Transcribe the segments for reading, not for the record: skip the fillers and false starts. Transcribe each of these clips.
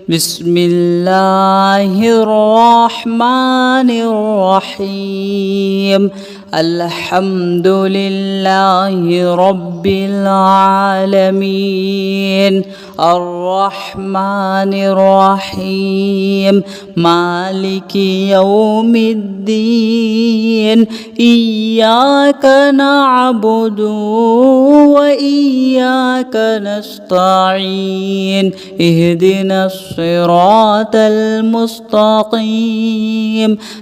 بسم الله الرحمن الرحيم. الحمد لله رب العالمين، الرحمن الرحيم، مالك يوم الدين. إياك نعبد وإياك نستعين. اهدنا الصراط المستقيم،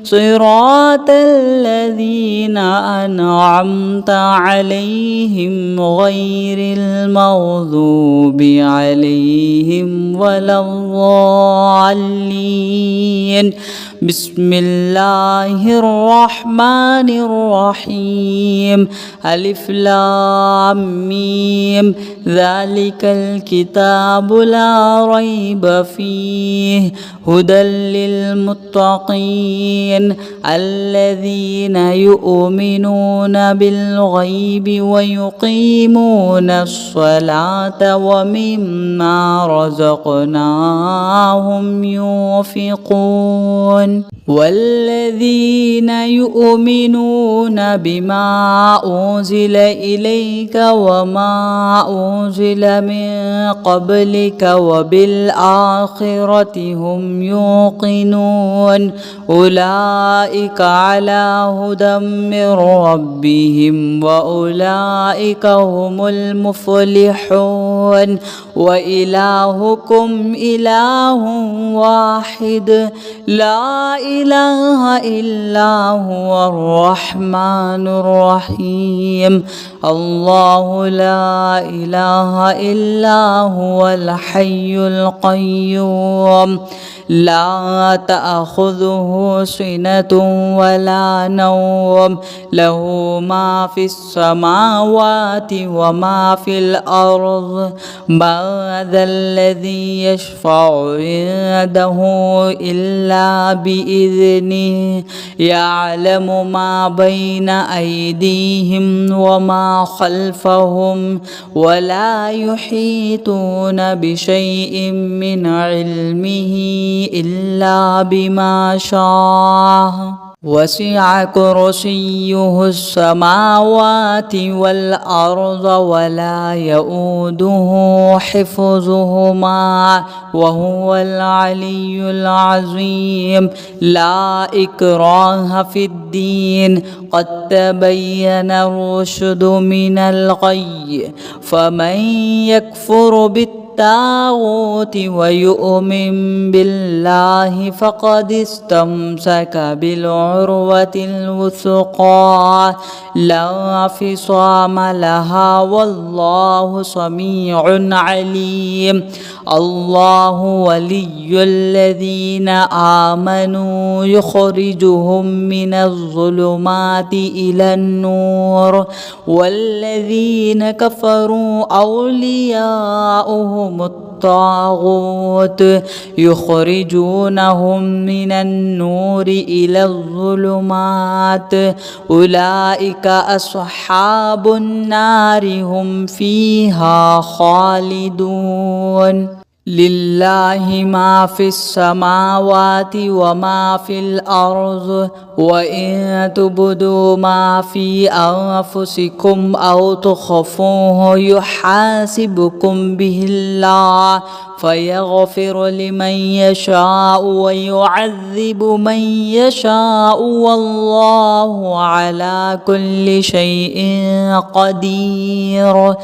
صراط الذين أنعمت عليهم غير المغضوب عليهم ولا الضالين. بسم الله الرحمن الرحيم. ألف لام ميم. ذلك الكتاب لا ريب فيه هدى للمتقين الذين يؤمنون بالغيب ويقيمون الصلاة ومما رزقناهم ينفقون. والذين يؤمنون بما أنزل إليك وما أنزل من قبلك وبالآخرة هم يوقنون. أولئك على هدى من ربهم وأولئك هم المفلحون. وإلهكم إله واحد لا إله إلا هو الرحمن الرحيم. الله لا إله إلا هو الحي القيوم لا تأخذه سنة ولا نوم، له ما في السماوات وما في الأرض. من ذا الذي يشفع عنده إلا بإذنه، يعلم ما بين أيديهم وما خلفهم ولا يحيطون بشيء من علمه إلا بما شاء. وسع كرسيه السماوات والأرض ولا يؤوده حفظهما وهو العلي العظيم. لا إكراه في الدين، قد تبين الرشد من الغي. فمن يكفر بالطاغوت ويؤمن بالله فقد استمسك بالعروة الوثقى لا انفصام لها والله سميع عليم. الله ولي الذين آمنوا يخرجهم من الظلمات إلى النور، والذين كفروا أولياؤهم الطاغوت يخرجونهم من النور إلى الظلمات. أولئك أصحاب النار هم فيها خالدون. لله ما في السماوات وما في الأرض، وإن تبدوا ما في أنفسكم أو تخفوه يحاسبكم به الله فيغفر لمن يشاء ويعذب من يشاء والله على كل شيء قدير.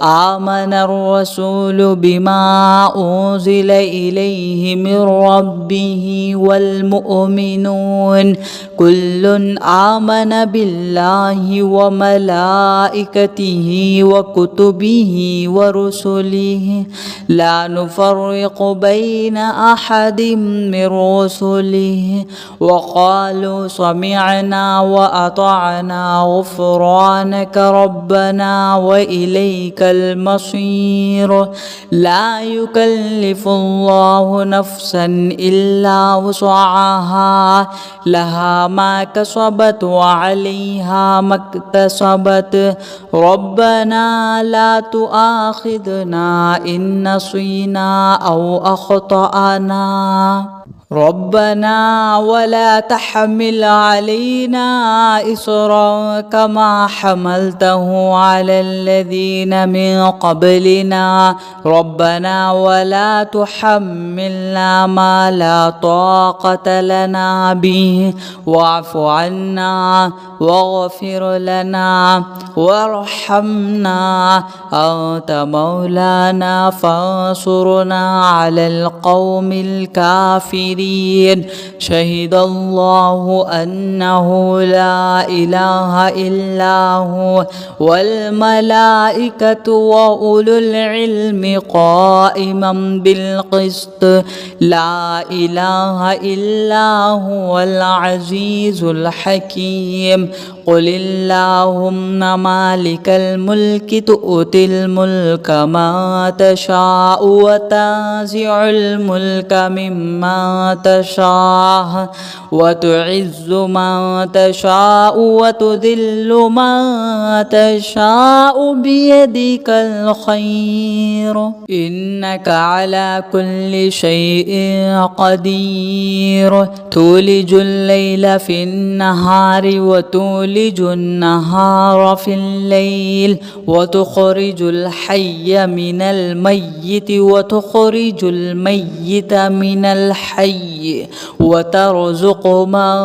آمن الرسول بما أنزل إليه من ربه والمؤمنون كل آمن بالله وملائكته وكتبه ورسله لا نفرق بين أحد من رسله وقالوا سمعنا وأطعنا غفرانك ربنا وإليك المصير. لا يكلف يكلف الله نفسا إلا وسعها لها ما كسبت وعليها ما اكتسبت ربنا لا تؤاخذنا إن نسينا أو أخطأنا ربنا ولا تحمل علينا إصرا كما حملته على الذين من قبلنا ربنا ولا تحملنا ما لا طاقة لنا به واعف عنا واغفر لنا وارحمنا أنت مولانا فانصرنا على القوم الكافرين شهد الله أنه لا إله إلا هو والملائكة وأولو العلم قائما بالقسط لا إله إلا هو العزيز الحكيم قل اللهم مالك الملك تؤتي الملك ما تشاء وتنزع الملك ممن تشاء وتعز من تشاء وتذل من تشاء بيدك الخير إنك على كل شيء قدير تولج الليل في النهار وتولج النهار في الليل وتخرج الحي من الميت وتخرج الميت من الحي وترزق من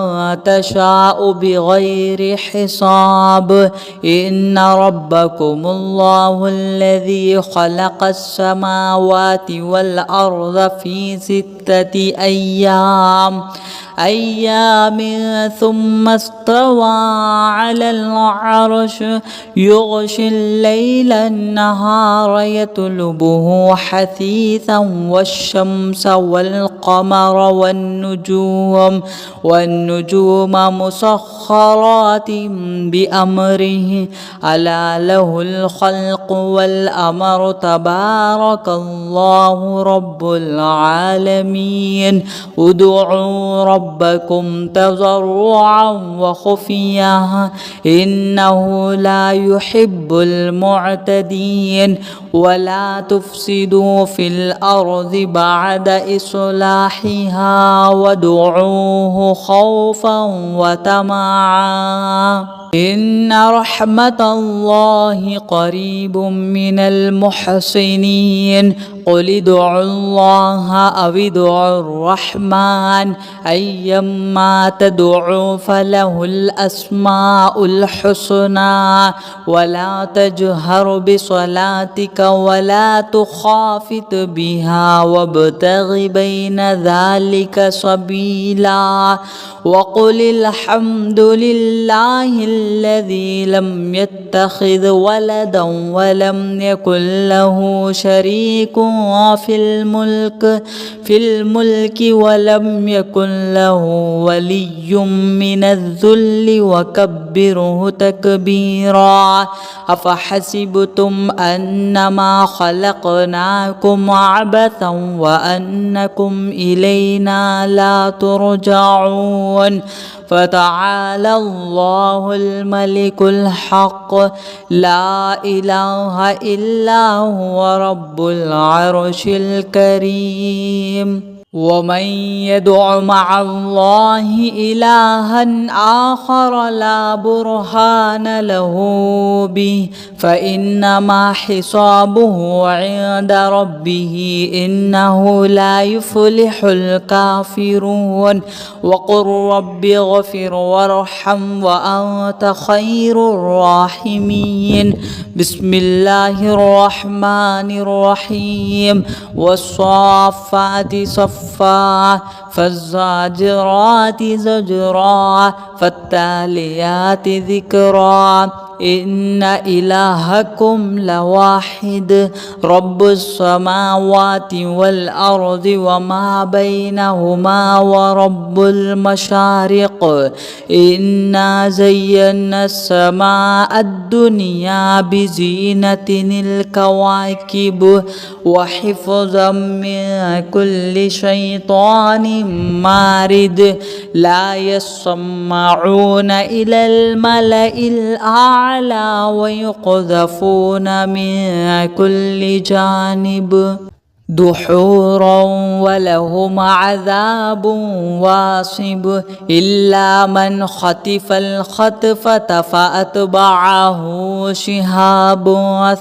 تشاء بغير حساب إن ربكم الله الذي خلق السماوات والأرض في 6 أيام ثم استوى على العرش يغشي الليل النهار يطلبه حثيثا والشمس والقمر والنجوم مسخرات بأمره ألا له الخلق والأمر تبارك الله رب العالمين ادعوا ربكم تضرعا وخفيا إنه لا يحب المعتدين ولا تفسدوا في الأرض بعد إصلاحها وادعوه خوفا وطمعا إن رحمة الله قريب من المحسنين قل ادعوا الله أو ادعوا الرحمن أيما تدعوا فله الأسماء الحسنى ولا تجهر بصلاتك ولا تخافت بها وابتغ بين ذلك سبيلا وقل الحمد لله الذي لم يتخذ ولدا ولم يكن له شريك في الملك ولم يكن له ولي من الذل وكبره تكبيرا أفحسبتم أنما خلقناكم عبثا وأنكم إلينا لا ترجعون فتعالى الله الملك الحق لا إله إلا هو رب العرش الكريم ومن يدع مع الله إلها آخر لا برهان له به فإنما حسابه عند ربه إنه لا يفلح الكافرون وقل رب اغفر وارحم وأنت خير الراحمين بسم الله الرحمن الرحيم والصافات صفا فالزاجرات زجرا فالتاليات ذكرا إن إلهكم لواحد رب السماوات والأرض وما بينهما ورب المشارق إنا زينا السماء الدنيا بزينة الكواكب وحفظا من كل شيطان مارد لا يسمعون إلى الملأ الأعلى ويقذفون من كل جانب دحورا ولهم عذاب واصب إلا من خطف الخطفة فأتبعه شهاب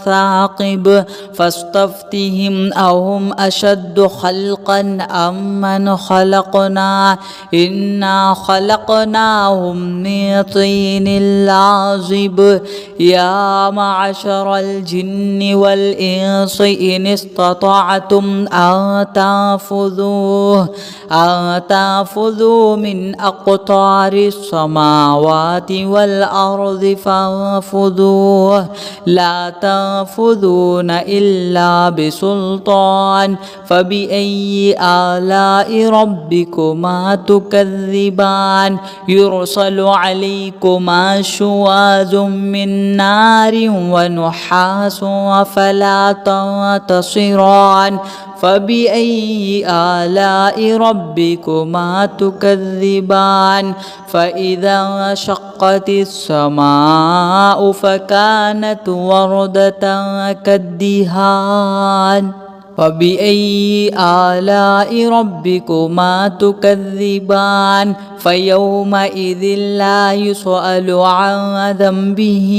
ثاقب فاستفتهم أهم أشد خلقا أم من خلقنا إنا خلقناهم من طين لازب يا معشر الجن والإنس إن استطعتم أن تنفذوا من أقطار السماوات والأرض فانفذوا لا تنفذون إلا بسلطان فبأي آلاء ربكما تكذبان يرسل عليكما شواظ من نار ونحاس فلا تنتصران فبأي آلاء ربكما تكذبان فإذا انشقت السماء فكانت وردة كالدهان فبأي آلاء ربكما تكذبان فيومئذ لا يسأل عن ذنبه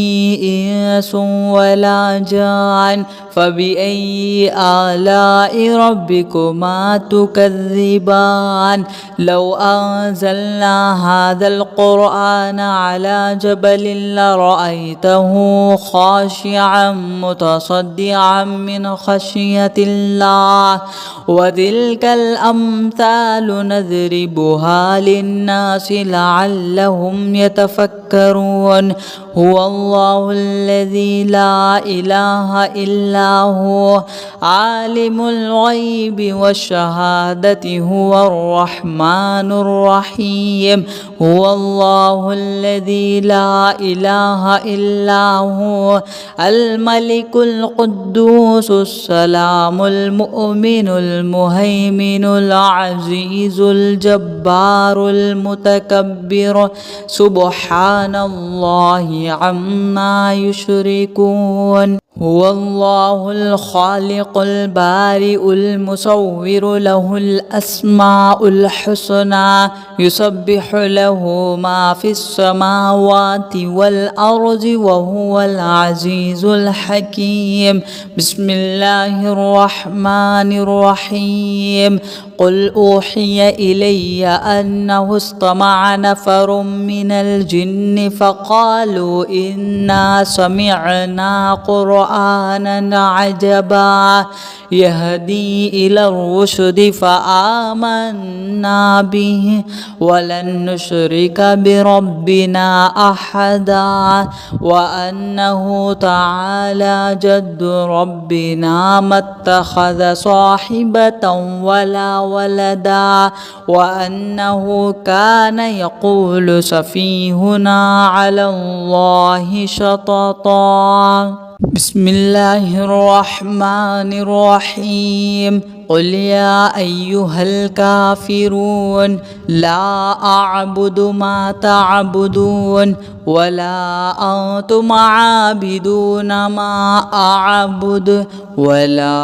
إنس ولا جان فبأي آلاء ربكما تكذبان لو أنزلنا هذا القرآن على جبل لرأيته خاشعا متصدعا من خشية الله وتلك الأمثال نضربها للناس لعلهم يتفكرون هو الله الذي لا إله إلا هو عالم الغيب والشهادة هو الرحمن الرحيم هو الله الذي لا إله إلا هو الملك القدوس السلام المؤمن المهيمن العزيز الجبار المتكبر سبحان الله عما يشركون هو الله الخالق البارئ المصور له الأسماء الحسنى يسبح له ما في السماوات والأرض وهو العزيز الحكيم بسم الله الرحمن الرحيم قل أوحي إلي أنه استمع نفر من الجن فقالوا إنا سمعنا قرآنا عجبا يهدي إلى الرشد فآمنا به ولن نشرك بربنا أحدا وأنه تعالى جد ربنا ما اتخذ صاحبة ولا ولدا وأنه كان يقول سفيهنا على الله شططا بسم الله الرحمن الرحيم قل يا أيها الكافرون لا أعبد ما تعبدون ولا أنتم عابدون ما أعبد ولا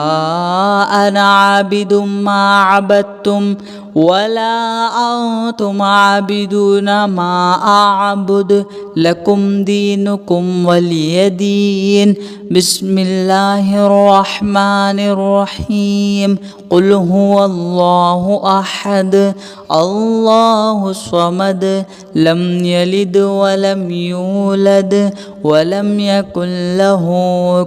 أنا عابد ما عبدتم ولا أنتم عابدون ما أعبد لكم دينكم ولي دين بسم الله الرحمن الرحيم قل هو الله أحد الله الصمد لم يلد ولم يولد ولم يكن له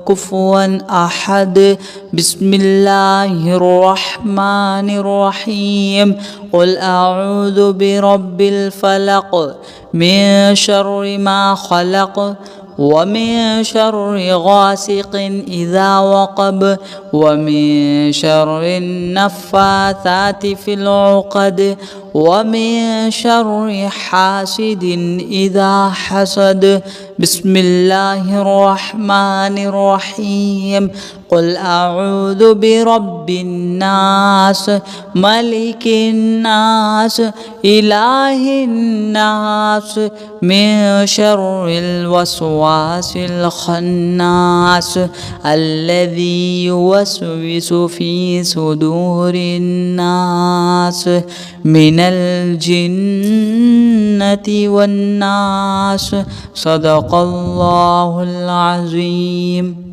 كفوا أحد بسم الله الرحمن الرحيم قل أعوذ برب الفلق من شر ما خلق ومن شر غاسق إذا وقب ومن شر النفاثات في العقد ومن شر حاسد إذا حسد. بسم الله الرحمن الرحيم. قل أعوذ برب الناس ملك الناس إله الناس من شر الوسواس الخناس الذي يوسوس في صدور الناس من الجنة والناس. صدق الله العظيم.